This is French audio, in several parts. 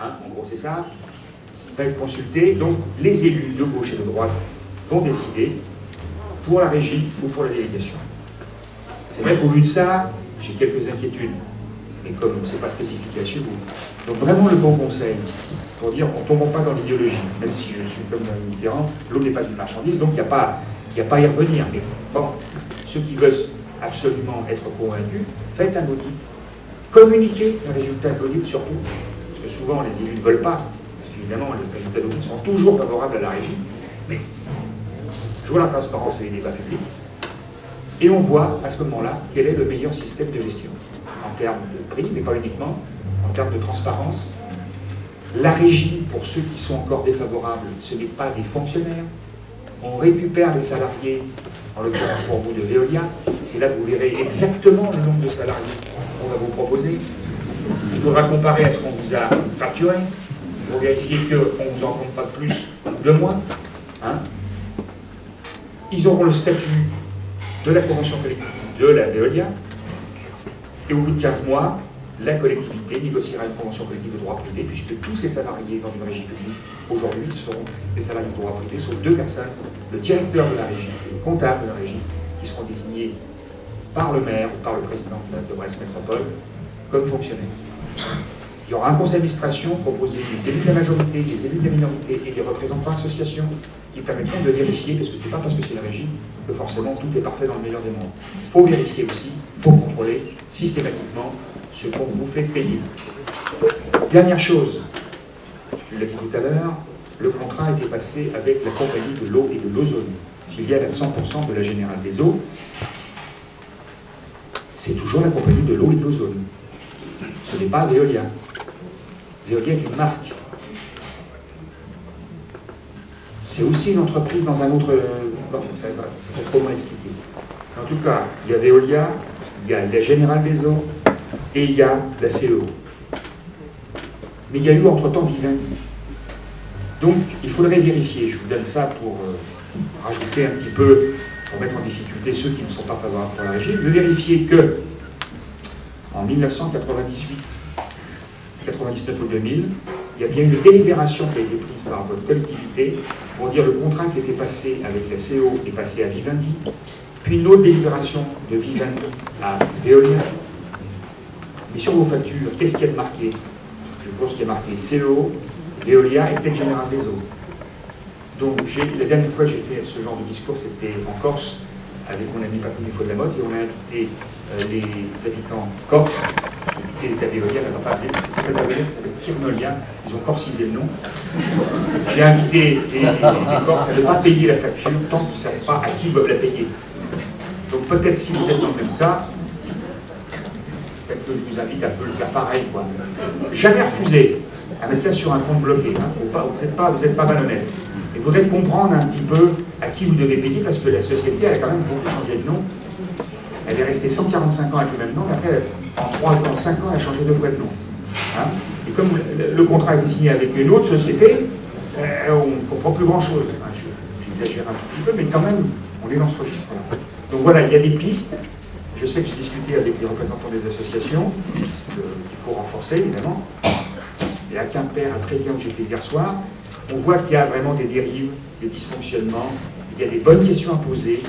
Hein, en gros, c'est ça. Va être consulté. Donc, les élus de gauche et de droite vont décider pour la régie ou pour la délégation. C'est vrai qu'au vu de ça, j'ai quelques inquiétudes. Mais comme ce n'est pas spécifique à chez vous. Donc, vraiment, le bon conseil, pour dire, on ne tombe pas dans l'idéologie. Même si je suis comme Mitterrand, l'eau n'est pas une marchandise, donc il n'y a pas à y revenir. Mais bon, ceux qui veulent absolument être convaincus, faites un audit. Communiquez le résultat de l'audit surtout. Parce que souvent, les élus ne veulent pas. Parce qu'évidemment, les résultats de l'audit sont toujours favorables à la régie. Mais jouez la transparence et les débats publics. Et on voit à ce moment-là quel est le meilleur système de gestion. En termes de prix, mais pas uniquement. En termes de transparence. La régie, pour ceux qui sont encore défavorables, ce n'est pas des fonctionnaires. On récupère les salariés, en l'occurrence pour vous de Veolia. C'est là que vous verrez exactement le nombre de salariés qu'on va vous proposer. Il faudra comparer à ce qu'on vous a facturé, pour vérifier qu'on ne vous en compte pas de plus ou de moins. Hein. Ils auront le statut de la convention collective de la Veolia, et au bout de 15 mois, la collectivité négociera une convention collective de droit privé, puisque tous ces salariés dans une régie publique, aujourd'hui, seront des salariés de droit privé, sauf deux personnes, le directeur de la régie et le comptable de la régie, qui seront désignés par le maire ou par le président de Brest Métropole comme fonctionnaires. Il y aura un conseil d'administration composé des élus de la majorité, des élus de la minorité et des représentants associations qui permettront de vérifier, parce que ce n'est pas parce que c'est la régie que forcément tout est parfait dans le meilleur des mondes. Il faut vérifier aussi, il faut contrôler systématiquement ce qu'on vous fait payer. Dernière chose, je l'ai dit tout à l'heure, le contrat a été passé avec la compagnie de l'eau et de l'ozone, filiale à 100% de la Générale des Eaux. C'est toujours la compagnie de l'eau et de l'ozone. Ce n'est pas Veolia. Veolia est une marque. C'est aussi une entreprise dans un autre... Bon, ça va trop mal expliqué. En tout cas, il y a Veolia, il y a la Générale des Eaux, et il y a la CEO. Mais il y a eu entre-temps Vivendi. Donc, il faudrait vérifier. Je vous donne ça pour rajouter un petit peu, pour mettre en difficulté ceux qui ne sont pas favorables pour la régie, de vérifier que, en 1998, 99 ou 2000, il y a bien une délibération qui a été prise par votre collectivité pour dire le contrat qui était passé avec la CO est passé à Vivendi, puis une autre délibération de Vivendi à Veolia. Mais sur vos factures, qu'est-ce qu'il y a de marqué? Je pense qu'il y a marqué CO, Veolia et peut-être Générale des Eaux. Donc la dernière fois que j'ai fait ce genre de discours, c'était en Corse, avec mon ami Patrick Dufault-de-la-Motte, et on a invité les habitants corses, tout est à Veolia, enfin c'est pas Veolia, c'est avec Kirnolia, ils ont corcisé le nom. J'ai invité les Corses à ne pas payer la facture tant qu'ils ne savent pas à qui ils doivent la payer. Donc peut-être si vous êtes dans le même cas, peut-être que je vous invite à peu le faire pareil, quoi. Jamais refuser à mettre ça sur un compte bloqué. Hein. Vous n'êtes pas malhonnête. Il faudrait comprendre un petit peu à qui vous devez payer, parce que la société, elle a quand même beaucoup changé de nom. Elle est restée 145 ans avec le même nom, et après, en 5 ans, elle a changé 2 fois de nom. Hein. Et comme le contrat a été signé avec une autre société, on ne comprend plus grand-chose. Hein. J'exagère un tout petit peu, mais quand même, on est dans ce registre-là. Donc voilà, il y a des pistes. Je sais que j'ai discuté avec les représentants des associations, qu'il faut renforcer, évidemment. Et à Quimper, à Tréguin, où j'étais hier soir, on voit qu'il y a vraiment des dérives, des dysfonctionnements, il y a des bonnes questions à poser,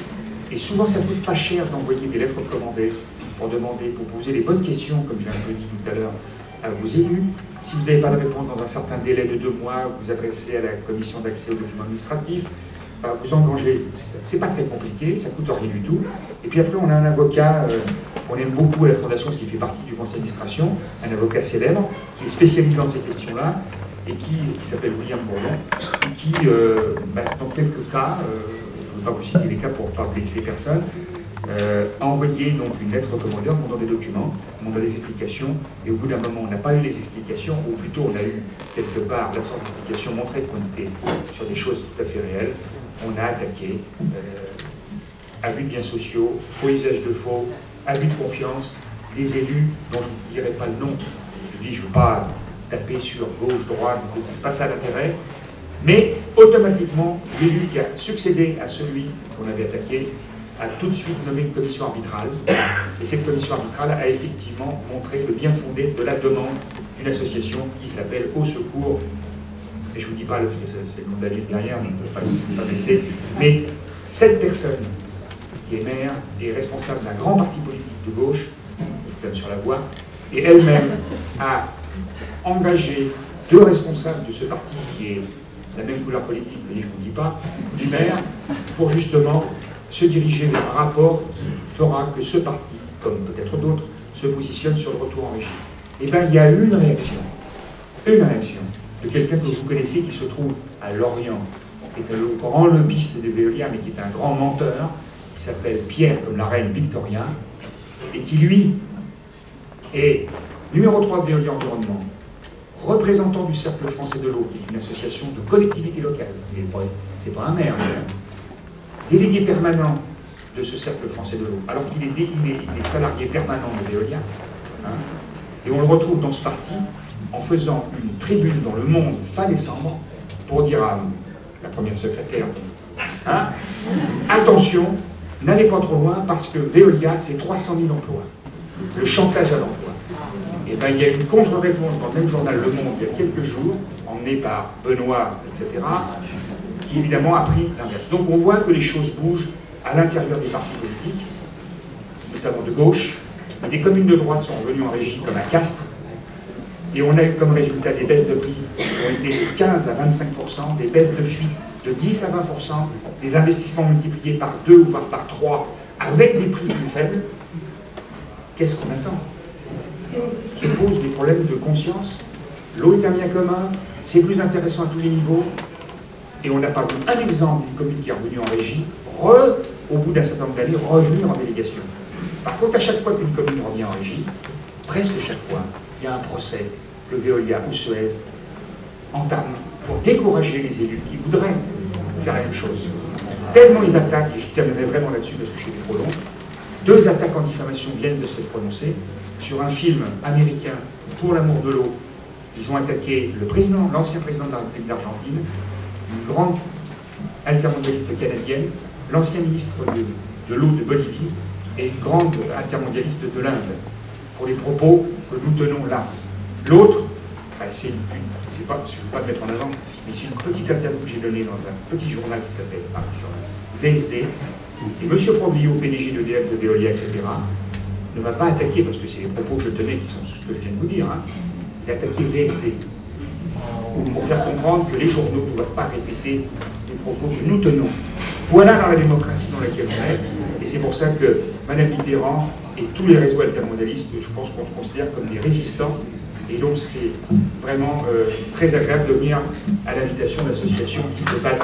et souvent ça ne coûte pas cher d'envoyer des lettres recommandées pour demander, pour poser les bonnes questions, comme je l'ai un peu dit tout à l'heure, à vos élus. Si vous n'avez pas de réponse dans un certain délai de 2 mois, vous vous adressez à la commission d'accès aux documents administratifs, vous engagez, c'est pas très compliqué, ça coûte rien du tout. Et puis après, on a un avocat, on aime beaucoup à la Fondation, ce qui fait partie du conseil d'administration, un avocat célèbre, qui est spécialisé dans ces questions-là, et qui s'appelle William Bourdon, et qui, dans quelques cas, je ne veux pas vous citer les cas pour ne pas blesser personne, a envoyé donc une lettre recommandée en demandant des documents, en demandant des explications, et au bout d'un moment, on n'a pas eu les explications, ou plutôt on a eu quelque part l'absence d'explications montrait qu'on était sur des choses tout à fait réelles. On a attaqué abus de biens sociaux, faux usage de faux, abus de confiance, des élus dont je ne dirai pas le nom. Je dis, je ne veux pas taper sur gauche, droite, c'est pas ça l'intérêt, mais automatiquement, l'élu qui a succédé à celui qu'on avait attaqué a tout de suite nommé une commission arbitrale. Et cette commission arbitrale a effectivement montré le bien fondé de la demande d'une association qui s'appelle Au Secours. Et je ne vous dis pas, parce que c'est le nom de la ville derrière, je ne peux pas laisser. Mais cette personne, qui est maire et responsable d'un grand parti politique de gauche, je vous donne sur la voie, et elle-même a engagé deux responsables de ce parti qui est la même couleur politique, mais je ne vous dis pas, du maire, pour justement se diriger vers un rapport qui fera que ce parti, comme peut-être d'autres, se positionne sur le retour en régie. Eh bien, il y a eu une réaction de quelqu'un que vous connaissez qui se trouve à Lorient, qui est un grand lobbyiste de Veolia, mais qui est un grand menteur, qui s'appelle Pierre, comme la reine Victoria, et qui, lui, est numéro 3 de Veolia Environnement, représentant du Cercle Français de l'Eau, qui est une association de collectivités locales. C'est pas un maire, délégué permanent de ce Cercle Français de l'Eau, alors qu'il est salarié permanent de Veolia. Hein, et on le retrouve dans ce parti en faisant une tribune dans Le Monde fin décembre pour dire à la première secrétaire, hein, attention, n'allez pas trop loin parce que Veolia, c'est 300 000 emplois. Le chantage à l'emploi. Et bien, il y a une contre-réponse dans le même journal Le Monde il y a quelques jours, emmenée par Benoît, etc., qui évidemment a pris l'inverse. Donc on voit que les choses bougent à l'intérieur des partis politiques, notamment de gauche. Des communes de droite sont revenues en régie comme à Castres, et on a eu comme résultat des baisses de prix qui ont été de 15 à 25%, des baisses de fuite de 10 à 20%, des investissements multipliés par 2 ou voire par 3, avec des prix plus faibles. Qu'est-ce qu'on attend? Se posent des problèmes de conscience. L'eau est un bien commun, c'est plus intéressant à tous les niveaux, et on n'a pas vu un exemple d'une commune qui est revenue en régie, au bout d'un certain nombre d'années, revenir en délégation. Par contre, à chaque fois qu'une commune revient en régie, presque chaque fois, il y a un procès que Veolia ou Suez entament pour décourager les élus qui voudraient faire la même chose. Tellement ils attaquent, et je terminerai vraiment là-dessus parce que je suis trop long, 2 attaques en diffamation viennent de se prononcer sur un film américain pour l'amour de l'eau. Ils ont attaqué le président, l'ancien président de la République d'Argentine, une grande altermondialiste canadienne, l'ancien ministre de l'eau de Bolivie et une grande intermondialiste de l'Inde, pour les propos que nous tenons là. L'autre, bah, je ne vais pas le mettre en avant, mais c'est une petite interview que j'ai donnée dans un petit journal qui s'appelle VSD, et M. Proglio, PDG d'EDF, de Veolia, etc., ne m'a pas attaqué, parce que c'est les propos que je tenais qui sont ce que je viens de vous dire, hein. Il a attaqué VSD, pour faire comprendre que les journaux ne doivent pas répéter les propos que nous tenons. Voilà dans la démocratie dans laquelle on est, et c'est pour ça que Mme Mitterrand et tous les réseaux altermondialistes, je pense qu'on se considère comme des résistants, et donc c'est vraiment très agréable de venir à l'invitation d'associations qui se battent.